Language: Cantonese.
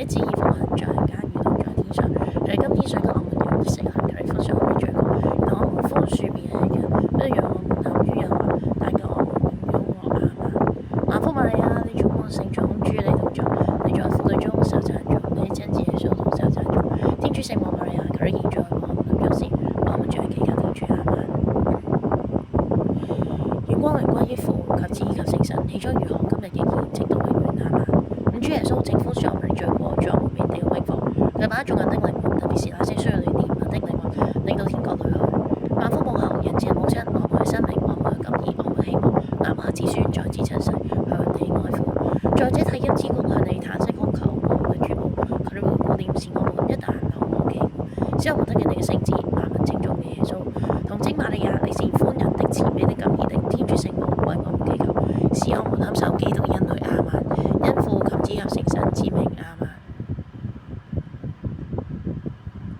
且旨意奉行在人間，如同在天上。在今天想給我們有熱誠行嘅分享我哋罪過，讓我們寬恕別人嘅，不讓我們陷於誘惑，但救我們免於惡。亞們。萬福瑪利亞，你充滿聖寵，主你同在，你在婦女中受讚頌，你的親子耶穌同受讚頌。天主聖母瑪利亞，求你現在和我們臨終時，我們在祈求天主。亞們。願光榮歸於父及子及聖神，起初如何，今日亦然，直到永遠。亞們。主耶穌，請寬恕我們的罪過，助我們免地獄永火。佢把眾人的靈魂，特別是那些需要你憐憫的靈魂，領到天國裏去。萬福母后，仁慈母親，我們嘅生命，我們嘅感意，我們嘅希望，南下子孫在子親世，向你愛父。在這體陰之谷，向你坦息哭求，我們嘅主母，求你回顧念視我們一旦流亡寄故，使我們得見你嘅聖子，萬民稱頌嘅耶穌。童貞瑪利亞，你是